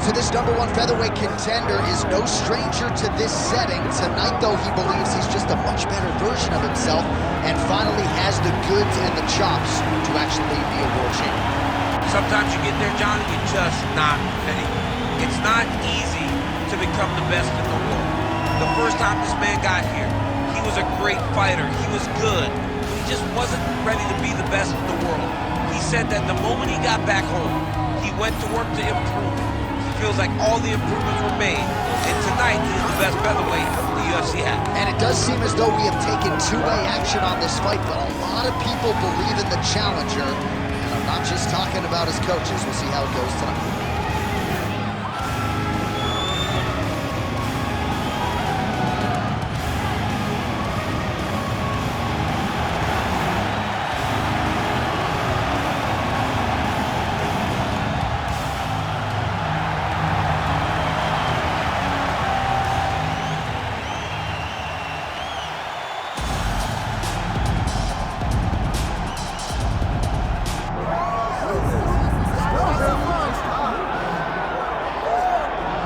to this #1 featherweight contender is no stranger to this setting. Tonight, though, he believes he's just a much better version of himself and finally has the goods and the chops to actually be a world champion. Sometimes you get there, John, and you're just not ready. It's not easy to become the best in the world. The first time this man got here, he was a great fighter. He was good. He just wasn't ready to be the best in the world. He said that the moment he got back home, he went to work to improve. He feels like all the improvements were made. And tonight, he's the best featherweight the UFC has. And it does seem as though we have taken two-way action on this fight, but a lot of people believe in the challenger. And I'm not just talking about his coaches. We'll see how it goes tonight.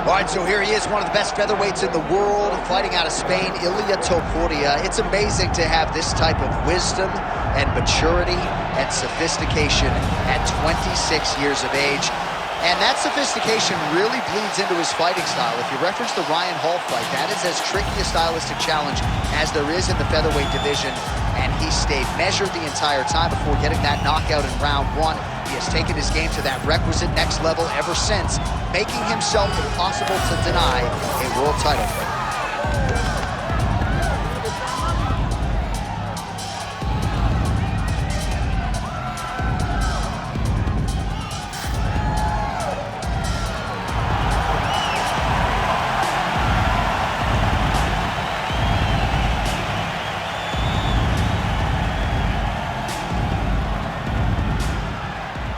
All right, so here he is, one of the best featherweights in the world, fighting out of Spain, Topuria. It's amazing to have this type of wisdom and maturity and sophistication at 26 years of age. And that sophistication really bleeds into his fighting style. If you reference the Ryan Hall fight, that is as tricky a stylistic challenge as there is in the featherweight division. And he stayed measured the entire time before getting that knockout in round 1. He has taken his game to that requisite next level ever since, making himself impossible to deny a world title fight.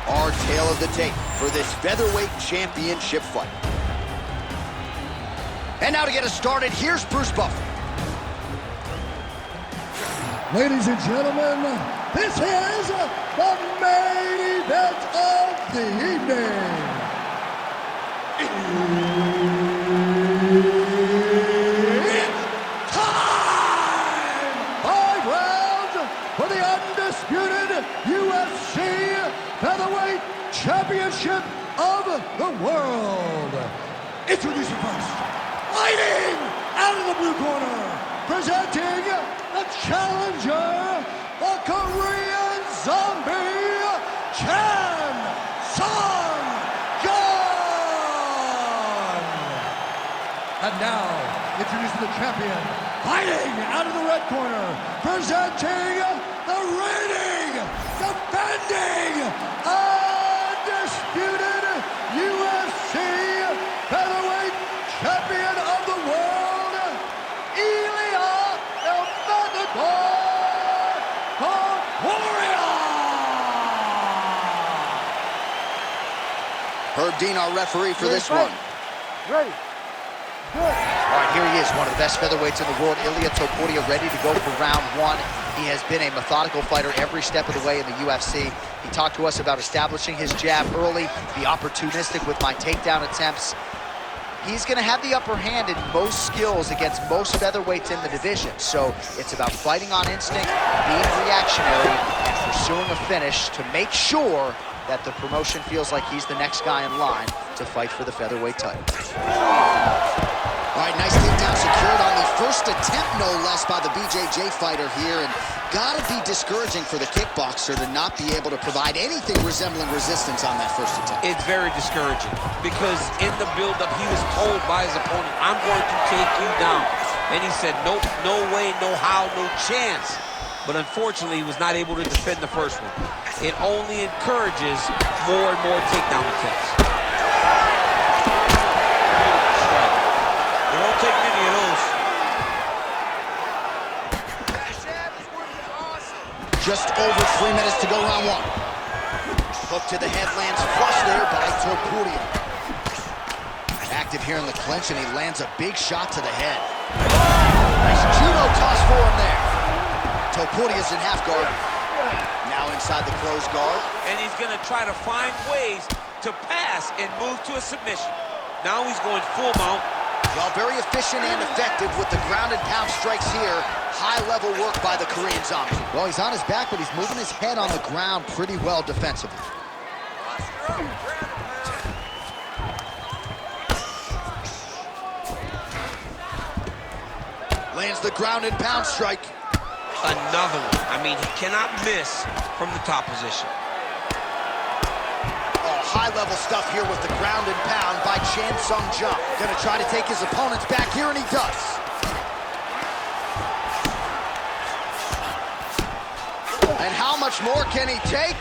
Our tale of the tape for this featherweight championship fight. And now to get us started, here's Bruce Buffer. Ladies and gentlemen, this is the main event of the evening. It's time! 5 rounds for the undisputed UFC Featherweight Championship of the world. Introducing first, fighting out of the blue corner, presenting the challenger, the Korean Zombie, Chan Sung-Gun. And now, introducing the champion, fighting out of the red corner, presenting the reigning, defending, undisputed UFC Featherweight Champion of the world, Topuria. Herb Dean, our referee for this one. Ready. Good. All right, here he is, one of the best featherweights in the world, Topuria, ready to go for round 1. He has been a methodical fighter every step of the way in the UFC. He talked to us about establishing his jab early, be opportunistic with my takedown attempts. He's going to have the upper hand in most skills against most featherweights in the division. So it's about fighting on instinct, being reactionary, and pursuing a finish to make sure that the promotion feels like he's the next guy in line to fight for the featherweight title. All right, nice takedown secured on the first attempt, no less, by the BJJ fighter here. And gotta be discouraging for the kickboxer to not be able to provide anything resembling resistance on that first attempt. It's very discouraging because in the build-up, he was told by his opponent, I'm going to take you down. And he said, nope, no way, no how, no chance. But unfortunately, he was not able to defend the first one. It only encourages more and more takedown attempts. They won't take many of those. Just over 3 minutes to go, round 1. Hook to the head, lands flush there by Topuria. Active here in the clinch, and he lands a big shot to the head. Nice judo toss for him there. Topuria's in half guard. Now inside the closed guard. And he's going to try to find ways to pass and move to a submission. Now he's going full mount. Well, very efficient and effective with the ground and pound strikes here. High-level work by the Korean Zombie. Well, he's on his back, but he's moving his head on the ground pretty well defensively. Lands the ground and pound strike. Another one. I mean, he cannot miss from the top position. High-level stuff here with the ground and pound by Chan Sung Jung. Gonna try to take his opponents back here, and he does. And how much more can he take?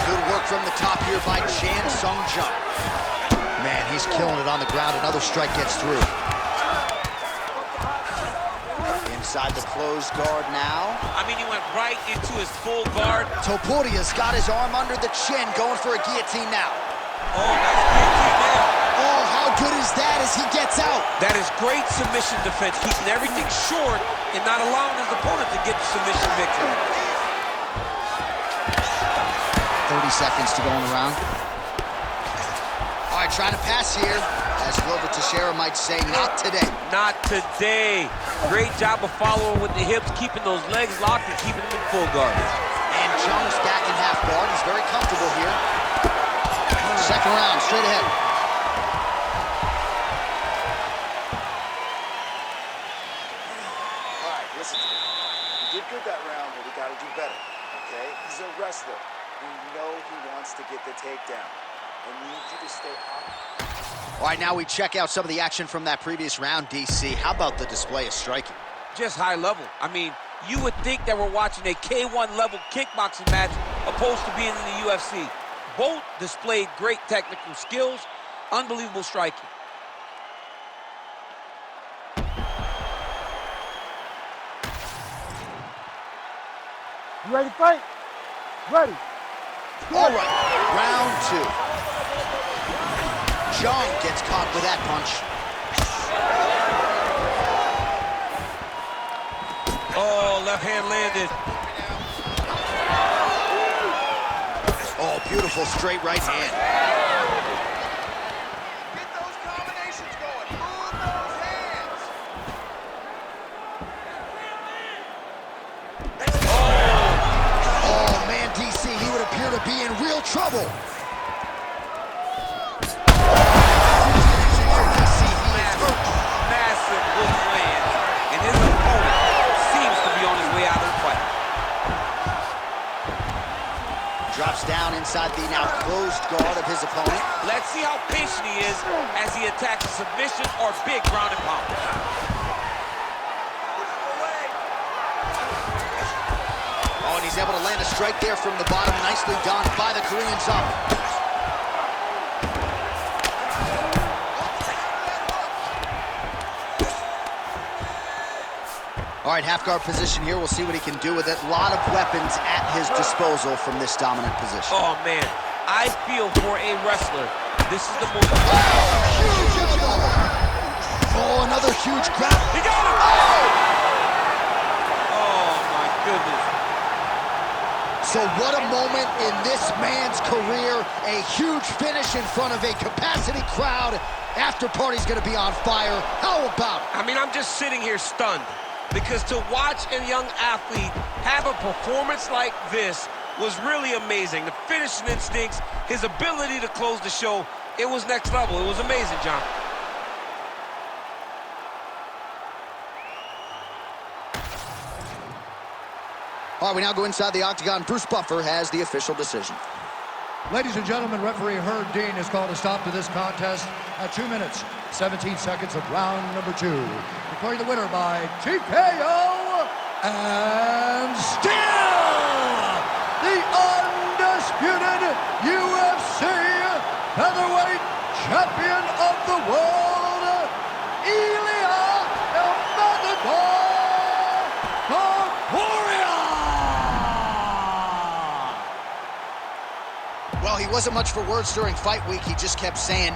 Good work from the top here by Chan Sung Jung. Man, he's killing it on the ground. Another strike gets through. Inside the closed guard now. I mean, he went right into his full guard. Topuria's got his arm under the chin, going for a guillotine now. Oh, nice guillotine there. Oh, how good is that as he gets out? That is great submission defense, keeping everything short and not allowing his opponent to get the submission victory. 30 seconds to go in the round. All right, trying to pass here. As Glover Teixeira might say, not today. Not today. Great job of following with the hips, keeping those legs locked and keeping them in full guard. And Jung's back in half guard. He's very comfortable here. Second round, straight ahead. All right, listen to me. You did good that round, but we got to do better, okay? He's a wrestler. We know he wants to get the takedown. I need you to stay on. All right, now we check out some of the action from that previous round, DC. How about the display of striking? Just high level. I mean, you would think that we're watching a K1 level kickboxing match opposed to being in the UFC. Both displayed great technical skills, unbelievable striking. You ready to fight? Ready. All right, round two. Jung gets caught with that punch. Oh, left hand landed. Oh, beautiful straight right hand. Get those combinations going. Move those hands. Oh, man, DC, he would appear to be in real trouble. Massive hook lands, and his opponent seems to be on his way out of the fight. Drops down inside the now closed guard of his opponent. Let's see how patient he is as he attacks a submission or big ground and pound. Oh, and he's able to land a strike there from the bottom. Nicely done by the Korean Zombie. All right, half guard position here. We'll see what he can do with it. A lot of weapons at his disposal from this dominant position. Oh, man. I feel for a wrestler, this is the moment. Huge! Oh, another huge grab. He got him! Oh, my goodness. So what a moment in this man's career. A huge finish in front of a capacity crowd. After party's going to be on fire. How about it? I mean, I'm just sitting here stunned. Because to watch a young athlete have a performance like this was really amazing. The finishing instincts, his ability to close the show, it was next level. It was amazing, John. All right, we now go inside the octagon. Bruce Buffer has the official decision. Ladies and gentlemen, referee Herb Dean has called a stop to this contest at 2 minutes, 17 seconds of round number 2. Declaring the winner by TKO and still the undisputed UFC featherweight champion of the world, Ilia Topuria. Well, he wasn't much for words during fight week. He just kept saying